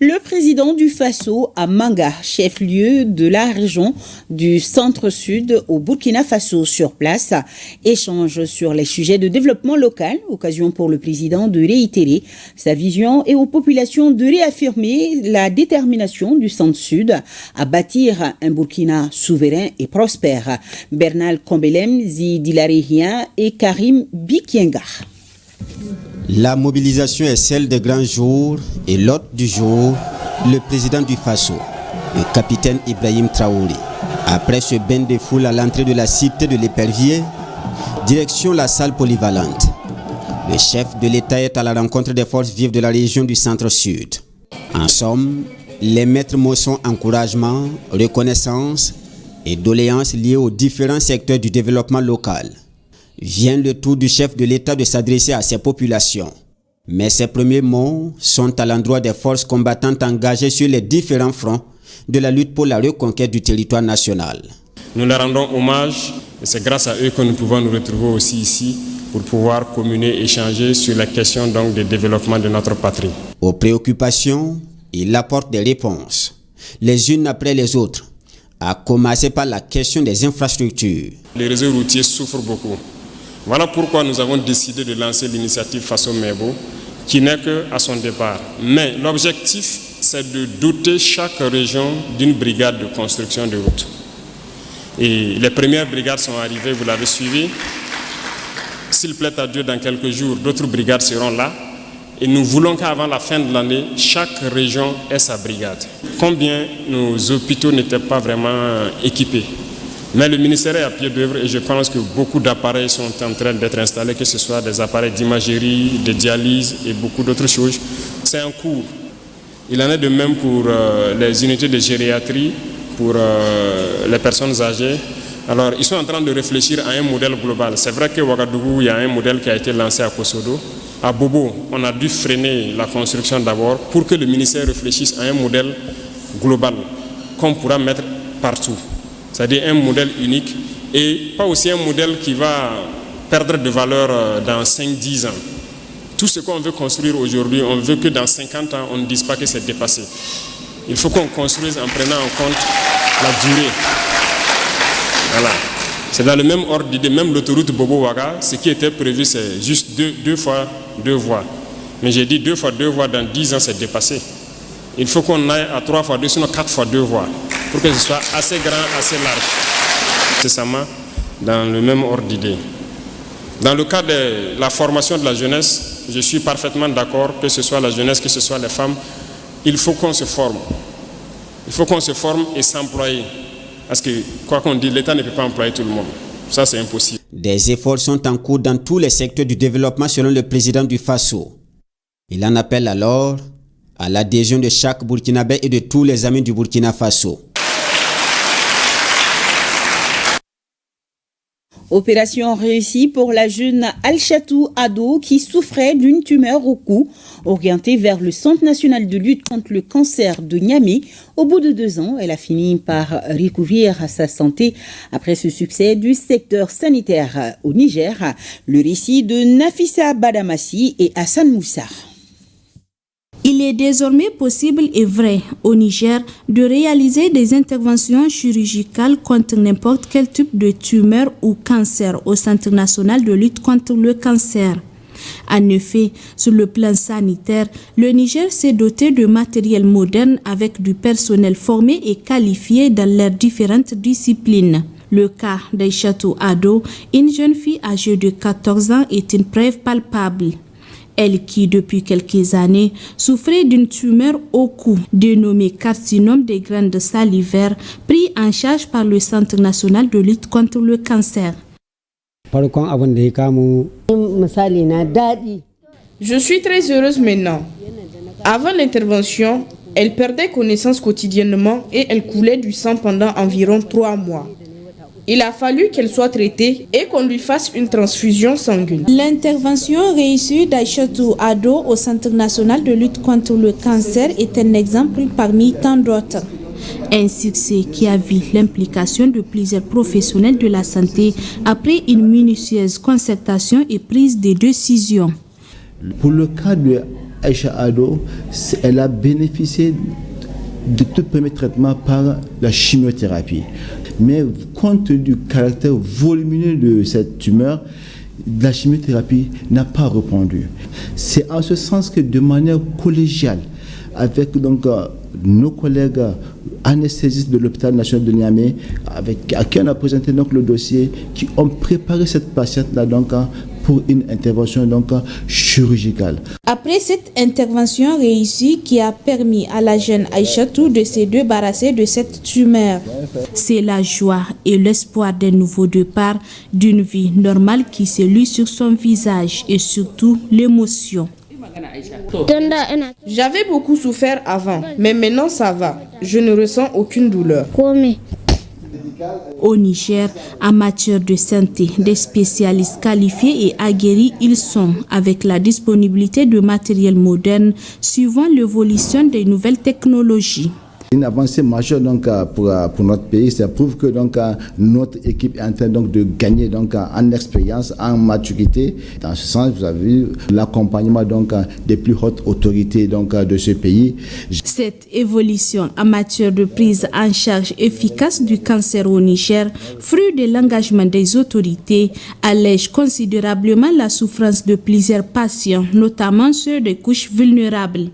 Le président du Faso à Manga, chef-lieu de la région du centre-sud au Burkina Faso sur place, échange sur les sujets de développement local, occasion pour le président de réitérer sa vision et aux populations de réaffirmer la détermination du centre-sud à bâtir un Burkina souverain et prospère. Bernal Kombelem, Zidilarihien et Karim Bikienga. La mobilisation est celle des grands jours et l'hôte du jour, le président du Faso, le capitaine Ibrahim Traoré. Après ce bain de foule à l'entrée de la cité de l'Épervier, direction la salle polyvalente. Le chef de l'État est à la rencontre des forces vives de la région du centre-sud. En somme, les maîtres mots sont encouragement, reconnaissance et doléances liées aux différents secteurs du développement local. Vient le tour du chef de l'État de s'adresser à ses populations. Mais ses premiers mots sont à l'endroit des forces combattantes engagées sur les différents fronts de la lutte pour la reconquête du territoire national. Nous leur rendons hommage et c'est grâce à eux que nous pouvons nous retrouver aussi ici pour pouvoir communier et échanger sur la question donc du développement de notre patrie. Aux préoccupations, il apporte des réponses, les unes après les autres, à commencer par la question des infrastructures. Les réseaux routiers souffrent beaucoup. Voilà pourquoi nous avons décidé de lancer l'initiative Faso Mebo, qui n'est qu'à son départ. Mais l'objectif, c'est de doter chaque région d'une brigade de construction de routes. Et les premières brigades sont arrivées, vous l'avez suivi. S'il plaît à Dieu, dans quelques jours, d'autres brigades seront là. Et nous voulons qu'avant la fin de l'année, chaque région ait sa brigade. Combien nos hôpitaux n'étaient pas vraiment équipés. Mais le ministère est à pied d'œuvre et je pense que beaucoup d'appareils sont en train d'être installés, que ce soit des appareils d'imagerie, de dialyse et beaucoup d'autres choses. C'est en cours. Il en est de même pour les unités de gériatrie, pour les personnes âgées. Alors, ils sont en train de réfléchir à un modèle global. C'est vrai qu'à Ouagadougou, il y a un modèle qui a été lancé à Kosodo. À Bobo, on a dû freiner la construction d'abord pour que le ministère réfléchisse à un modèle global qu'on pourra mettre partout. C'est-à-dire un modèle unique et pas aussi un modèle qui va perdre de valeur dans 5-10 ans. Tout ce qu'on veut construire aujourd'hui, on veut que dans 50 ans, on ne dise pas que c'est dépassé. Il faut qu'on construise en prenant en compte la durée. Voilà. C'est dans le même ordre d'idée, même l'autoroute Bobo-Ouaga, ce qui était prévu, c'est juste deux fois 2 voies. Mais j'ai dit 2 fois 2 voies, dans 10 ans, c'est dépassé. Il faut qu'on aille à 3 fois 2, sinon 4 fois 2 voies, pour que ce soit assez grand, assez large. C'est ça, dans le même ordre d'idée. Dans le cas de la formation de la jeunesse, je suis parfaitement d'accord, que ce soit la jeunesse, que ce soit les femmes, il faut qu'on se forme. Il faut qu'on se forme et s'employer. Parce que, quoi qu'on dise, l'État ne peut pas employer tout le monde. Ça, c'est impossible. Des efforts sont en cours dans tous les secteurs du développement selon le président du Faso. Il en appelle alors à l'adhésion de chaque Burkinabé et de tous les amis du Burkina Faso. Opération réussie pour la jeune Al-Chatou Ado qui souffrait d'une tumeur au cou, orientée vers le Centre national de lutte contre le cancer de Niamey. Au bout de 2 ans, elle a fini par recouvrir sa santé après ce succès du secteur sanitaire au Niger. Le récit de Nafissa Badamassi et Hassan Moussa. Il est désormais possible et vrai au Niger de réaliser des interventions chirurgicales contre n'importe quel type de tumeur ou cancer au Centre national de lutte contre le cancer. En effet, sur le plan sanitaire, le Niger s'est doté de matériel moderne avec du personnel formé et qualifié dans leurs différentes disciplines. Le cas d'Aïchatou Ado, une jeune fille âgée de 14 ans, est une preuve palpable. Elle qui, depuis quelques années, souffrait d'une tumeur au cou, dénommée carcinome des glandes salivaires, pris en charge par le Centre national de lutte contre le cancer. Je suis très heureuse maintenant. Avant l'intervention, elle perdait connaissance quotidiennement et elle coulait du sang pendant environ 3 mois. Il a fallu qu'elle soit traitée et qu'on lui fasse une transfusion sanguine. L'intervention réussie d'Aïchatou Ado au Centre national de lutte contre le cancer est un exemple parmi tant d'autres. Un succès qui a vu l'implication de plusieurs professionnels de la santé après une minutieuse concertation et prise de décision. Pour le cas de Aïcha Ado, elle a bénéficié de tout premier traitement par la chimiothérapie. Mais compte tenu du caractère volumineux de cette tumeur, la chimiothérapie n'a pas répondu. C'est en ce sens que de manière collégiale, avec donc nos collègues anesthésistes de l'hôpital national de Niamey, à qui on a présenté donc le dossier, qui ont préparé cette patiente-là donc pour une intervention donc chirurgicale. Après cette intervention réussie qui a permis à la jeune Aïchatou de se débarrasser de cette tumeur, c'est la joie et l'espoir d'un nouveau départ, d'une vie normale qui se lit sur son visage et surtout l'émotion. J'avais beaucoup souffert avant, mais maintenant ça va. Je ne ressens aucune douleur. Au Niger, en matière de santé, des spécialistes qualifiés et aguerris ils sont, avec la disponibilité de matériel moderne suivant l'évolution des nouvelles technologies. Une avancée majeure donc, pour notre pays, ça prouve que donc, notre équipe est en train donc, de gagner donc, en expérience, en maturité. Dans ce sens, vous avez vu l'accompagnement donc, des plus hautes autorités donc, de ce pays. Cette évolution en matière de prise en charge efficace du cancer au Niger, fruit de l'engagement des autorités, allège considérablement la souffrance de plusieurs patients, notamment ceux des couches vulnérables.